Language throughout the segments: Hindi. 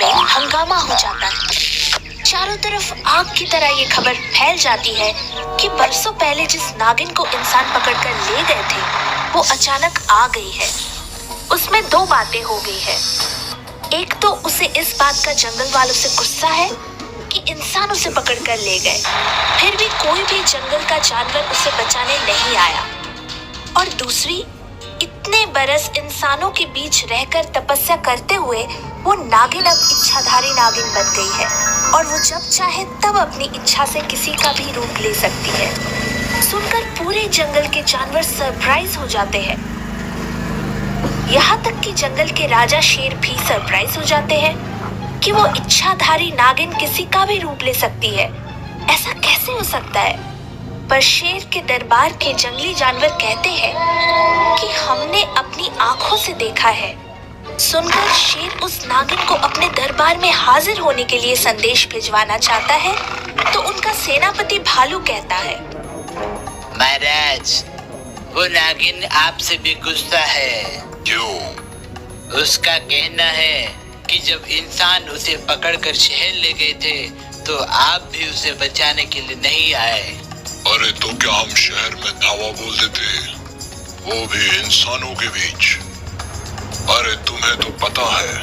में हंगामा हो जाता है। चारों तरफ आग की तरह ये खबर फैल जाती है कि बरसों पहले जिस नागिन को इंसान पकड़कर ले गए थे वो अचानक आ गई है। उसमें दो बातें हो गई है। एक तो उसे इस बात का जंगल वालों से गुस्सा है कि इंसान उसे पकड़कर ले गए, फिर भी कोई भी जंगल का जानवर उसे बचाने नहीं आया। और दूसरी, इतने बरस इंसानों के बीच रहकर तपस्या करते हुए वो नागिन अब इच्छाधारी नागिन बन गई है और वो जब चाहे तब अपनी इच्छा से किसी का भी रूप ले सकती है। सुनकर पूरे जंगल के जानवर सरप्राइज हो जाते हैं। यहाँ तक कि जंगल के राजा शेर भी सरप्राइज हो जाते हैं कि वो इच्छाधारी नागिन किसी का भी रूप ले सकती है। ऐसा कैसे हो सकता है? पर शेर के दरबार के जंगली जानवर कहते हैं कि हमने अपनी आंखों से देखा है। सुनकर शेर उस नागिन को अपने दरबार में हाजिर होने के लिए संदेश भिजवाना चाहता है तो उनका सेनापति भालू कहता है, महाराज, वो नागिन आपसे भी गुस्सा है। क्यों? उसका कहना है कि जब इंसान उसे पकड़कर शहर ले गए थे तो आप भी उसे बचाने के लिए नहीं आए। अरे तो क्या हम शहर में धावा बोल देते, वो भी इंसानों के बीच? अरे तुम्हें तो पता है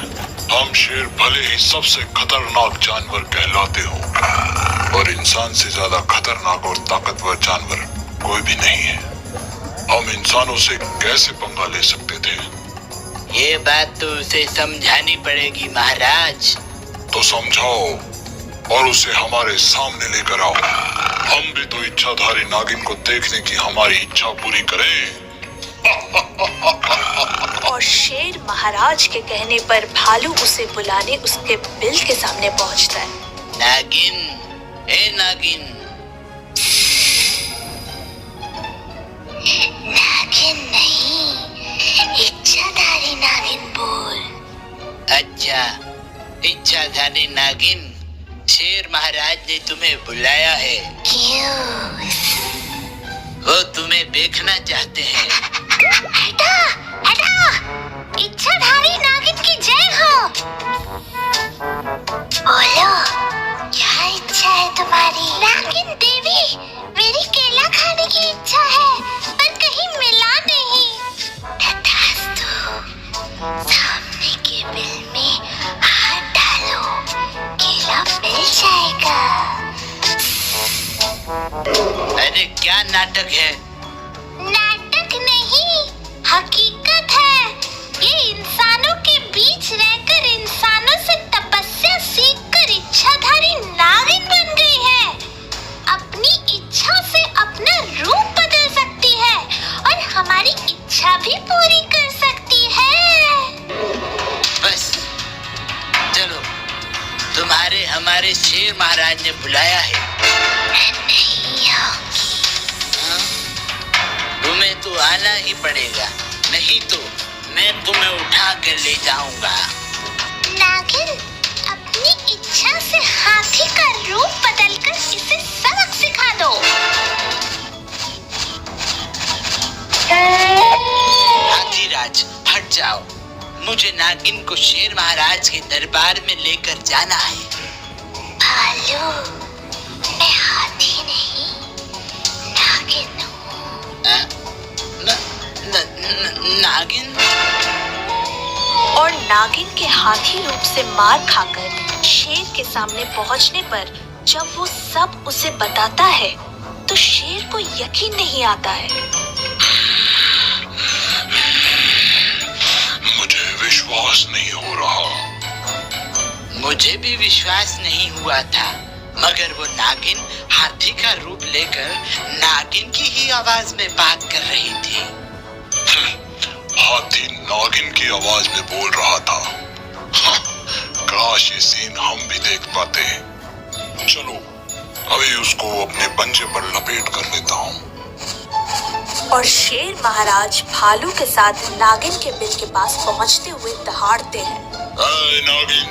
हम शेर भले ही सबसे खतरनाक जानवर कहलाते हो और इंसान से ज्यादा खतरनाक और ताकतवर जानवर कोई भी नहीं है। हम इंसानों से कैसे पंगा ले सकते थे? ये बात तो उसे समझानी पड़ेगी महाराज। तो समझाओ और उसे हमारे सामने लेकर आओ। हम भी तो इच्छाधारी नागिन को देखने की हमारी इच्छा पूरी करें। और शेर महाराज के कहने पर भालू उसे बुलाने उसके बिल के सामने पहुंचता है। नागिन, ए नागिन। नागिन नहीं, इच्छाधारी नागिन बोल। अच्छा, इच्छाधारी नागिन, शेर महाराज ने तुम्हें बुलाया है। क्यों? वो तुम्हें देखना चाहते हैं। हटा, हटा! इच्छाधारी नागिन की जय हो। बोलो, क्या इच्छा है तुम्हारी? नागिन देवी, मेरी केला खाने की इच्छा है, पर कहीं मिला नहीं। तथास्तु, सामने के बिल में हाथ डालो, केला मिल जाएगा। अरे क्या नाटक है? नाटक नहीं, हकीकत है। ये इंसानों के बीच रहकर इंसानों से तपस्या सीखकर इच्छाधारी नागिन बन गई है। अपनी इच्छा से अपना रूप बदल सकती है और हमारी इच्छा भी पूरी कर सकती है। बस, चलो, तुम्हारे हमारे शेर महाराज ने बुलाया है। नहीं होगी। तुम्हें तो आना ही पड़ेगा, नहीं तो मैं तुम्हें उठा कर ले जाऊंगा। नागिन, अपनी इच्छा से हाथी का रूप बदलकर इसे सबक सिखा दो। हाथीराज, हट जाओ। मुझे नागिन को शेर महाराज के दरबार में लेकर जाना है। भालू, मैं हाथी नहीं, नागिन हूँ। नागिन? और नागिन के हाथी रूप से मार खाकर शेर के सामने पहुंचने पर जब वो सब उसे बताता है तो शेर को यकीन नहीं आता है। मुझे विश्वास नहीं हो रहा। मुझे भी विश्वास नहीं हुआ था, मगर वो नागिन हाथी का रूप लेकर नागिन की ही आवाज में बात कर रही थी। हाथी नागिन की आवाज में बोल रहा था। काश ये सीन हम भी देख पाते। चलो, अभी उसको अपने पंजे पर लपेट कर लेता हूँ। और शेर महाराज भालू के साथ नागिन के बिल के पास पहुंचते हुए दहाड़ते हैं। नागिन!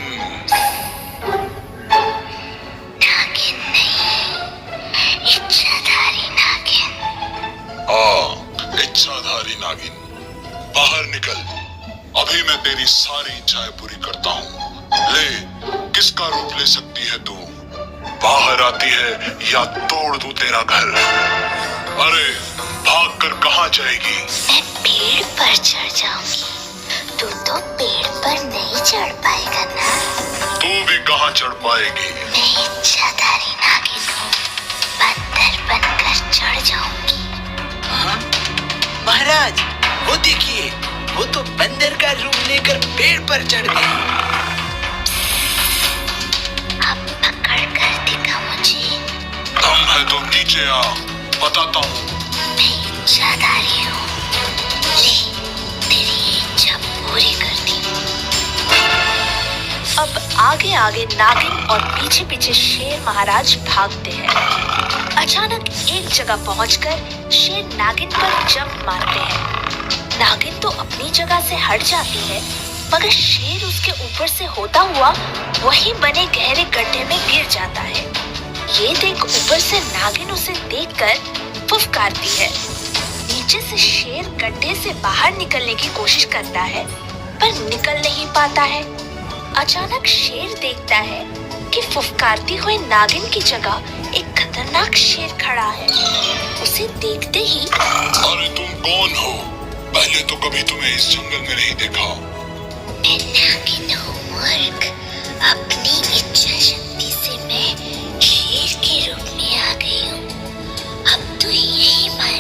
नागिन नहीं, इच्छाधारी नागिन। इच्छाधारी नागिन, बाहर निकल। अभी मैं तेरी सारी इच्छाएं पूरी करता हूँ। ले, किसका रूप ले सकती है तू? बाहर आती है या तोड़ दूं तेरा घर? अरे भाग कर कहाँ जाएगी? मैं पेड़ पर चढ़ जाऊंगी। तू तो पेड़ पर नहीं चढ़ पाएगा ना। तू भी कहाँ चढ़ पाएगी? मैं इच्छाधारी नागिन हूँ, बंदर बनकर चढ़ जाऊंगी। हाँ? महाराज, वो देखिए, वो तो बंदर का रूप लेकर पेड़ पर चढ़ गई। अब पकड़ कर दिखा मुझे। दम है तो नीचे आ, बताता हूँ। मैं इच्छाधारी हूँ, ले तेरी इच्छा पूरी कर दी। अब आगे आगे नागिन और पीछे पीछे शेर महाराज भागते हैं। अचानक एक जगह पहुंचकर शेर नागिन पर जंप मारते हैं। नागिन तो अपनी जगह से हट जाती है, मगर शेर उसके ऊपर से होता हुआ वहीं बने गहरे गड्ढे में गिर जाता है। ये देख ऊपर से नागिन उसे देखकर फुफकारती है। नीचे से शेर गड्ढे से बाहर निकलने की कोशिश करता है, पर निकल नहीं पाता है। अचानक शेर देखता है कि फुफकारती हुई नागिन की जगह एक खतरनाक शेर खड़ा है। उसे देखते ही, अरे तुम कौन हो? पहले तो कभी तुम्हें इस जंगल में नहीं देखा। मैं नागिन हूँ मूर्ख। अपनी इच्छा शक्ति से मैं शेर के रूप में आ गई हूँ। अब तू यही मर,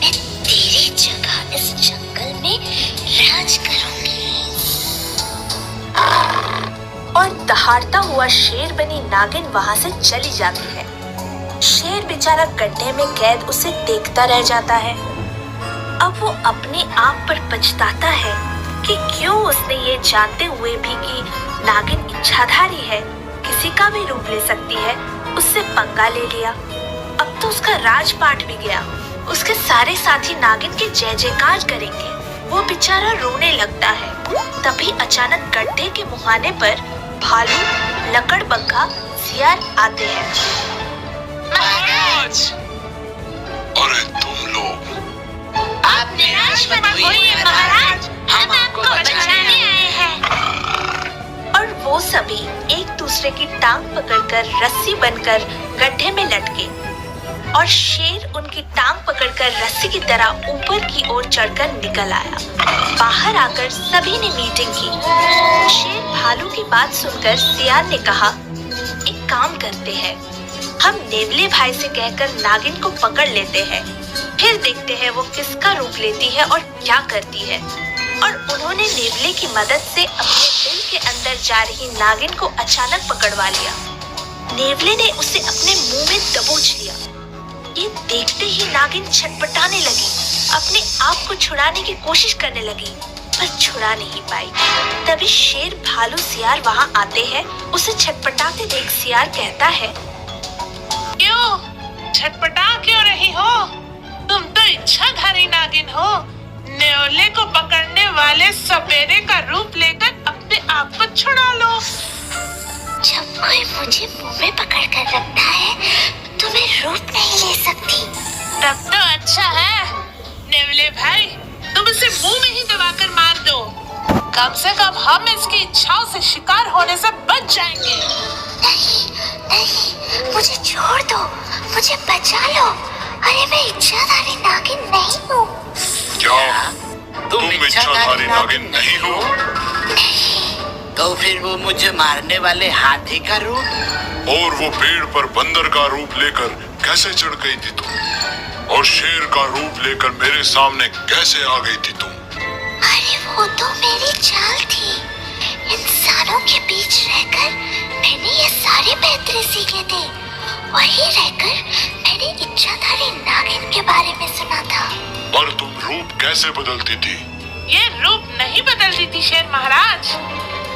मैं तेरी जगह इस जंगल में राज करूंगी। और दहाड़ता हुआ शेर बनी नागिन वहां से चली जाती है। शेर बेचारा गड्ढे में कैद उसे देखता रह जाता है। अब वो अपने आप पर पछताता है कि क्यों उसने ये जानते हुए भी कि नागिन इच्छाधारी है, किसी का भी रूप ले सकती है, उससे पंगा ले लिया। अब तो उसका राजपाट भी गया। उसके सारे साथी नागिन के जय जयकार करेंगे। वो बेचारा रोने लगता है। तभी अचानक गड्ढे के मुहाने पर भालू, लकड़बग्घा, सियार आते हैं। महाराज, अरे तुम लोग, आप निराश मत होइए महाराज, हम आपको बचाने आए हैं। और वो सभी एक दूसरे की टांग पकड़कर रस्सी बनकर गड्ढे में लटके और शेर उनकी टांग पकड़कर रस्सी की तरह ऊपर की ओर चढ़कर निकल आया। बाहर आकर सभी ने मीटिंग की। शेर भालू की बात सुनकर सियार ने कहा, एक काम करते हैं, हम नेवले भाई से कहकर नागिन को पकड़ लेते हैं, फिर देखते हैं वो किसका रूप लेती है और क्या करती है। और उन्होंने नेवले की मदद से अपने दिल के अंदर जा रही नागिन को अचानक पकड़वा लिया। नेवले ने उसे अपने मुंह में दबोच लिया। ये देखते ही नागिन छटपटाने लगी, अपने आप को छुड़ाने की कोशिश करने लगी, पर छुड़ा नहीं पाई। तभी शेर, भालू, सियार वहाँ आते हैं। उसे छटपटाते देख सियार कहता है, क्यों छटपटा क्यों रही हो? तुम तो इच्छाधारी नागिन हो। नेवले को पकड़ने वाले सपेरे का रूप लेकर अपने आप को छुड़ा लो। जब कोई मुझे मुंह में पकड़ कर रखता है तो मैं रूप नहीं ले सकती। तब तो अच्छा है नेवले भाई, तुम इसे मुंह में ही दबाकर मार दो। कम से कम हम इसकी इच्छाओं से शिकार होने से बच जाएंगे। नहीं नहीं, मुझे छोड़ दो, मुझे बचा लो। अरे मैं इच्छाधारी नागिन नहीं हूँ। क्या तुम इच्छाधारी नागिन नहीं हो? तो फिर वो मुझे मारने वाले हाथी का रूप और वो पेड़ पर बंदर का रूप लेकर कैसे चढ़ गई थी तुम? और शेर का रूप लेकर मेरे सामने कैसे आ गई थी तुम? अरे वो तो मेरी चाल थी। इंसानों के बीच रहकर मैंने ये सारे पैतरे सीखे थे। वहीं रहकर मैंने इच्छाधारी नागिन के बारे में सुना था। पर तुम रूप कैसे बदलती थी? ये रूप नहीं बदलती थी शेर महाराज।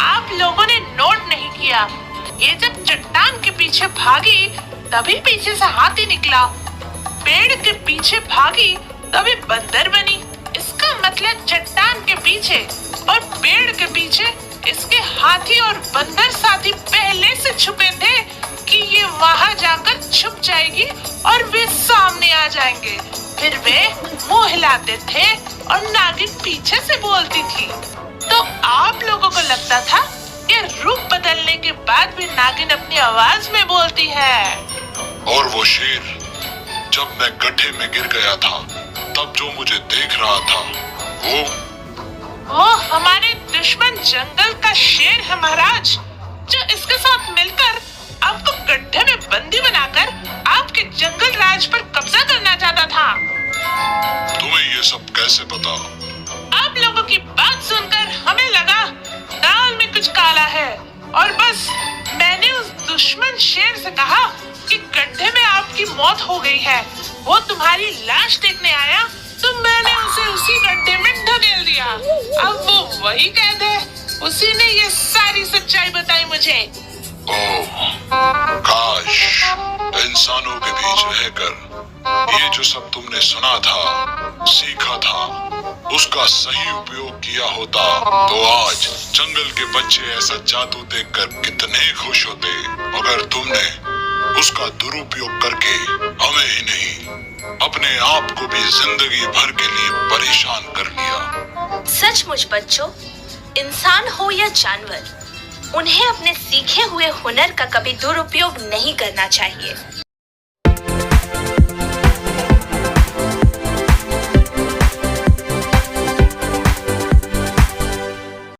आप लोगों ने नोट नहीं किया, ये जब चट्टान के पीछे भागी तभी पीछे से हाथी निकला। पेड़ के पीछे भागी तभी बंदर बनी। इसका मतलब चट्टान के पीछे और पेड़ के पीछे इसके हाथी और बंदर साथी पहले से छुपे थे कि ये वहां जाकर छुप जाएगी और वे सामने आ जाएंगे। फिर वे मुंह हिलाते थे और नागिन पीछे से बोलती थी। तो आप लोगों को लगता था कि रूप बदलने करने के बाद भी नागिन अपनी आवाज में बोलती है। और वो शेर जब मैं गड्ढे में गिर गया था तब जो मुझे देख रहा था वो हमारे दुश्मन जंगल का शेर है महाराज, जो इसके साथ मिलकर आपको गड्ढे में बंदी बनाकर आपके जंगल राज पर कब्जा करना चाहता था। तुम्हें ये सब कैसे पता? आप लोगों की बात सुनकर हमें लगा दाल में कुछ काला है, और बस मैंने उस दुश्मन शेर से कहा कि गड्ढे में आपकी मौत हो गई है। वो तुम्हारी लाश देखने आया तो मैंने उसे उसी गड्ढे में ढकेल दिया। अब वो वही कैद है, उसी ने ये सारी सच्चाई बताई मुझे। ओह, काश इंसानों के बीच रहकर ये जो सब तुमने सुना था, सीखा था, उसका सही उपयोग किया होता तो आज जंगल के बच्चे ऐसा जादू देखकर कितने खुश होते। मगर तुमने उसका दुरुपयोग करके हमें ही नहीं अपने आप को भी जिंदगी भर के लिए परेशान कर लिया। सचमुच बच्चों, इंसान हो या जानवर, उन्हें अपने सीखे हुए हुनर का कभी दुरुपयोग नहीं करना चाहिए।